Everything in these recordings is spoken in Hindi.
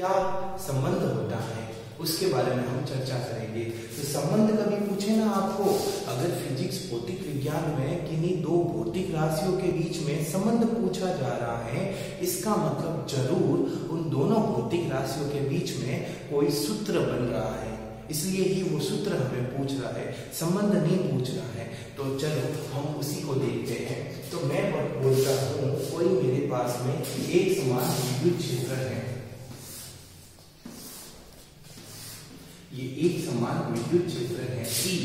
क्या संबंध होता है उसके बारे में हम चर्चा करेंगे। तो संबंध कभी पूछे ना आपको, अगर फिजिक्स भौतिक विज्ञान में किन्हीं दो भौतिक राशियों के बीच में संबंध पूछा जा रहा है, इसका मतलब जरूर उन दोनों भौतिक राशियों के बीच में कोई सूत्र बन रहा है, इसलिए ही वो सूत्र हमें पूछ रहा है, संबंध नहीं पूछ रहा है। तो चलो हम उसी को देखते हैं। तो मैं बोलता हूँ कोई मेरे पास में एक समान विद्युत क्षेत्र है, ये एक समान विद्युत क्षेत्र है E,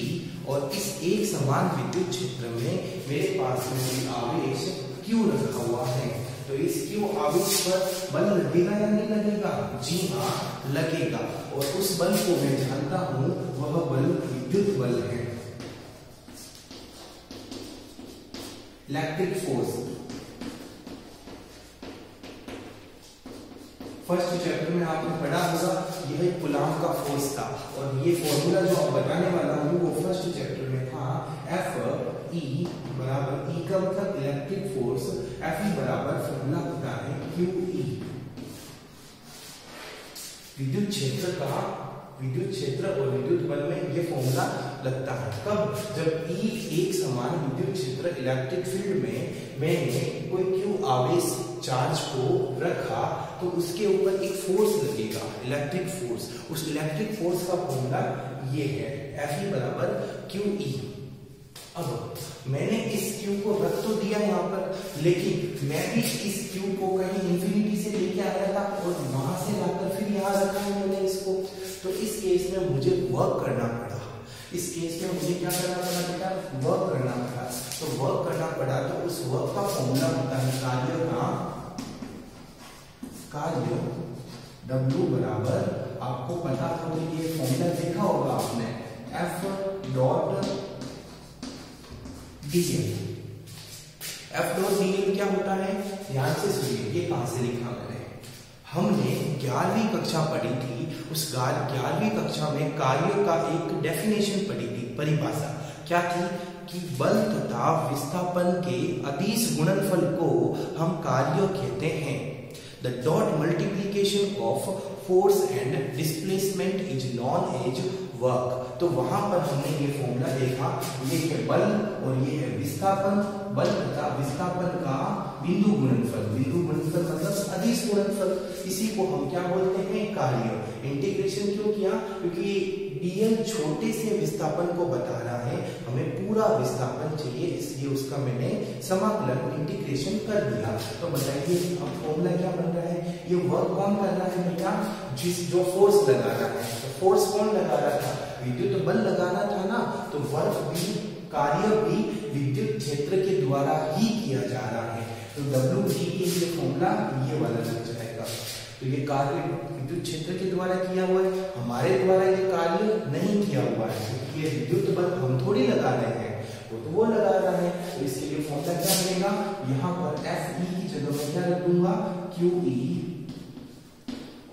और इस एक समान विद्युत क्षेत्र में मेरे पास में आवेश Q रखा हुआ है। तो इस Q आवेश पर बल लगेगा या नहीं लगेगा? जी हाँ, लगेगा। और उस बल को मैं जानता हूं, वह बल विद्युत बल है, इलेक्ट्रिक फोर्स। फर्स्ट चैप्टर में आपने पढ़ा होगा, यह कूलॉम का फोर्स था, और ये फॉर्मूला जो आप बताने वाला हूँ वो फर्स्ट चैप्टर में था। F E बराबर, E का मतलब इलेक्ट्रिक फोर्स, F E बराबर फॉर्मूला होता है QE। विद्युत क्षेत्र का, विद्युत क्षेत्र और विद्युत बल में ये फॉर्मूला लगता है कब? जब E एक समान विद्युत क्षेत्र इलेक्ट्रिक फील्ड में मैंने कोई Q आवेश चार्ज को रखा, तो उसके ऊपर एक फोर्स लगेगा, इलेक्ट्रिक फोर्स। उस इलेक्ट्रिक फोर्स का फॉर्मूला ये है, Fe बराबर QE। अब मैंने इस Q को रख तो दिया यहाँ पर, लेकिन मैं भी इस Q को कहीं इंफिनिटी से लेके आया था और वहां से लाकर फिर यहाँ रखा है मैंने इसको। तो इस केस में मुझे वर्क करना पड़ा, इस केस में मुझे क्या करना पड़ा बेटा? वर्क करना पड़ा। तो वर्क करना पड़ा, तो उस वर्क का फॉर्मूला होता है कार्य W बराबर, आपको पता हो तो ये फॉर्मूला देखा होगा आपने, F dot dl। F dot dl क्या होता है? ध्यान से सुनिए, ये कहां से लिखा मैंने? हमने 11वीं कक्षा पढ़ी थी, उस 11वीं कक्षा में कार्यों का एक डेफिनेशन पढ़ी थी, परिभाषा क्या थी कि बल तथा विस्थापन के अदिश गुणनफल को हम कार्य कहते हैं। The dot multiplication of force and displacement is known as work। तो वहां पर हमने ये फॉर्मूला देखा, ये है बल और ये है विस्थापन, बल तथा विस्थापन का बिंदु गुणनफल। बिंदु गुणनफल मतलब अदिश गुणनफल, इसी को हम क्या बोलते हैं? कार्य। इंटीग्रेशन क्यों किया? क्योंकि dl छोटे से विस्थापन को बता रहा है, हमें पूरा विस्थापन चाहिए, इसलिए उसका मैंने समाकलन इंटीग्रेशन कर दिया। तो बताइए अब फॉर्मूला क्या बन रहा है? ये वर्क कौन कर रहा है बेटा? जो फोर्स लगा रहा है। तो फोर्स कौन लगा रहा था? विद्युत बल लगाना था ना, तो वर्क भी, कार्य भी विद्युत क्षेत्र के द्वारा ही किया जा रहा है। तो WG के लिए फॉर्मूला ये वाला लग जाएगा। तो ये कार्य विद्युत क्षेत्र के द्वारा किया हुआ है, हमारे द्वारा ये कार्य नहीं किया हुआ है, क्योंकि ये विद्युत बल हम थोड़ी लगा रहे हैं, वो तो वो लगा रहा है। तो इसके लिए फॉर्मूला क्या बनेगा? यहाँ पर Fe की जगह में क्या रख दूंगा? QE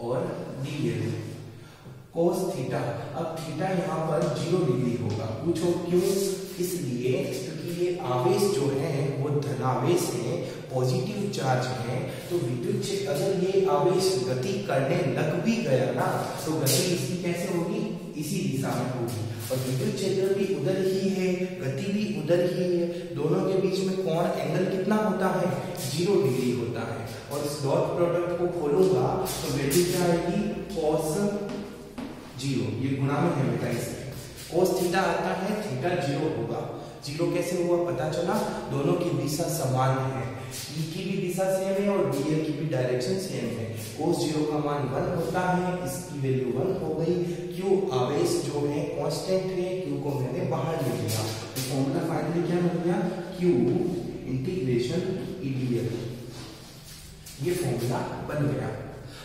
और dl cos थीटा। अब थीटा यहाँ पर 0 डिग्री होगा। पूछो क्यों? इसलिए क्योंकि ये आवेश जो है वो धनावेश है, पॉजिटिव चार्ज है। तो विद्युत क्षेत्र, अगर ये आवेश गति करने लग भी गया ना, तो गति इसकी कैसे होगी? इसी दिशा में होगी। और विद्युत क्षेत्र भी उधर ही है, गति भी उधर ही है, दोनों के बीच में कोण एंगल कितना होता है? 0 डिग्री होता है। और इस डॉट प्रोडक्ट को खोलूंगा तो वैल्यू क्या आएगी? cos 0, ये गुणा में है बेटा, इसमें cos थीटा आता है, थीटा 0 होगा। 0 कैसे हुआ पता चला? दोनों की दिशा समान है, E की भी दिशा सेम है और dl की भी डायरेक्शन सेम है। cos 0 का मान 1 होता है, इसकी वैल्यू 1 हो गई। Q आवेश जो है कांस्टेंट है, Q को मैंने बाहर ले लिया। तो फॉर्मूला फाइनली क्या बन गया? Q इंटीग्रेशन EdL, ये फॉर्मूला बन गया।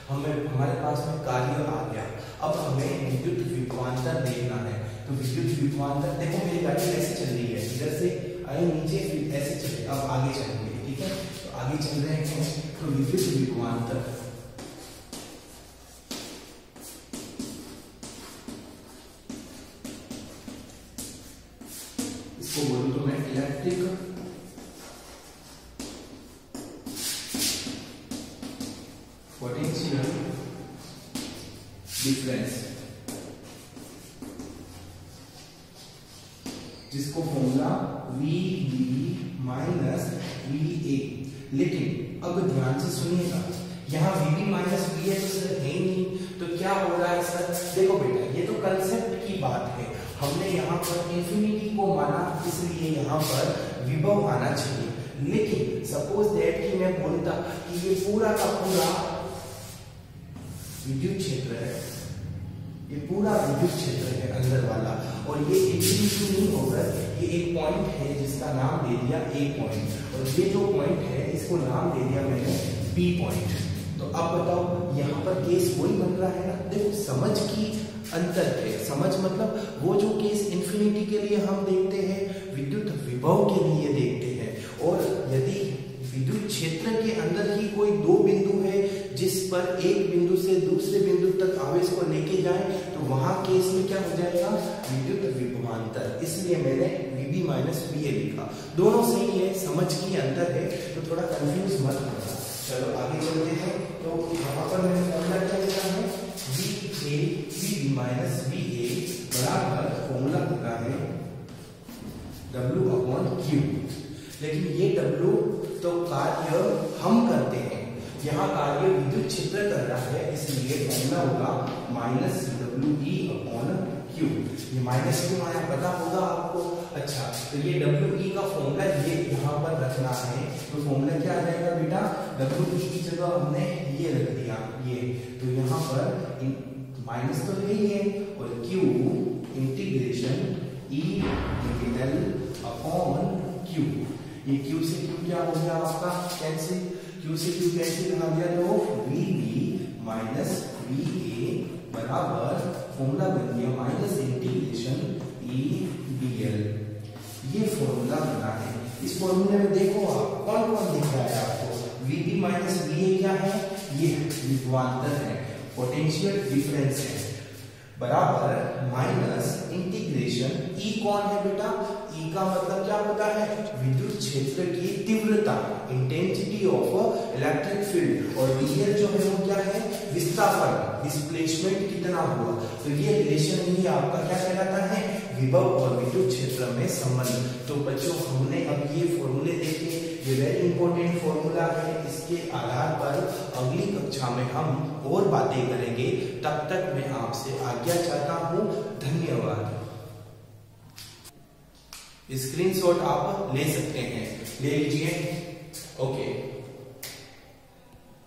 हमारे पास में कार्य आ गया। अब हमें विद्युत विभवांतर देखना है। तो विद्युत विभवांतर, देखो मेरी गाड़ी कैसे चल रही है, इधर से आए नीचे, फिर ऐसे चले, अब आगे चलेंगे, ठीक है? तो आगे चल रहे हैं। तो विद्युत विभवांतर, इसको बोलूं तो मैं इलेक्ट्रिक पोटेंशियल डिफरेंस, जिसको फॉर्मूला VB माइनस VA। लेकिन अब ध्यान से सुनिएगा, यहाँ VB माइनस VA तो सर है ही नहीं, तो क्या हो रहा है सर? देखो बेटा, ये तो कंसेप्ट की बात है, हमने यहाँ पर इंफिनिटी को माना, इसलिए यहाँ पर विभव आना चाहिए। लेकिन सपोज दैट कि मैं बोलता कि ये पूरा का पूरा विद्युत क्षेत्र है, ये पूरा विद्युत क्षेत्र है अंदर वाला, और ये इंफिनिटी नहीं होकर ये एक पॉइंट है जिसका नाम दे दिया A पॉइंट, और ये जो पॉइंट है इसको नाम दे दिया मैंने B पॉइंट। तो अब बताओ यहाँ पर केस वही बन रहा है ना? देखो समझ की अंतर है, समझ मतलब वो जो केस इंफिनिटी के लिए हम देखते हैं, विद्युत विभव के लिए देखते हैं। और यदि विद्युत क्षेत्र के अंदर ही कोई दो बिंदु है जिस पर एक बिंदु से दूसरे बिंदु तक आवेश को लेके जाए, तो वहां केस में क्या हो जाएगा? विद्युत विभवांतर। इसलिए मैंने VB माइनस VA लिखा। दोनों सही है, समझ की अंतर है, तो थोड़ा कंफ्यूज मत होना। चलो आगे चलते हैं। तो यहाँ पर मैंने फॉर्मूला क्या लिखा है? VB माइनस VA बराबर फॉर्मूला होता है W/Q। लेकिन ये W तो कार्य हम करते हैं, यहाँ कार्य विद्युत क्षेत्र कर रहा है, इसलिए फॉर्मूला होगा माइनस WE/Q। ये माइनस क्यों आया पता होगा आपको? अच्छा, तो ये WE का फॉर्मूला ये यहाँ पर रखना है, तो फॉर्मूला क्या आ जाएगा बेटा? WE की जगह हमने ये रख दिया, ये, तो यहाँ पर माइनस तो है ही है, और Q इंटीग्रेशन E/L/Q। ये Q से Q क्या हो गया आपका? कैंसिल। Q से Q कैंसिल कहा गया, तो VB माइनस VA बराबर फॉर्मूला बन गया माइनस इंटीग्रेशन EdL। ये फॉर्मूला बना है। इस फॉर्मूले में देखो आप कौन कौन दिख रहा है आपको? VB माइनस VA क्या है? ये विभवांतर है, पोटेंशियल डिफरेंस है, बराबर माइनस इंटीग्रेशन E कौन है बेटा? E का मतलब क्या होता है? विद्युत क्षेत्र की तीव्रता, इंटेंसिटी ऑफ इलेक्ट्रिक फील्ड, और dl जो है वो क्या है? विस्थापन, डिस्प्लेसमेंट कितना हुआ। तो ये रिलेशन ही आपका क्या कहलाता है? विभव और विद्युत क्षेत्र में संबंध। तो बच्चों हमने अब ये फॉर्मूले देखे, ये वेरी इंपॉर्टेंट फॉर्मूला है। इसके आधार पर अगली कक्षा में हम और बातें करेंगे। तब तक मैं आपसे आज्ञा चाहता हूँ। धन्यवाद। स्क्रीनशॉट आप ले सकते हैं, ले लीजिए। ओके।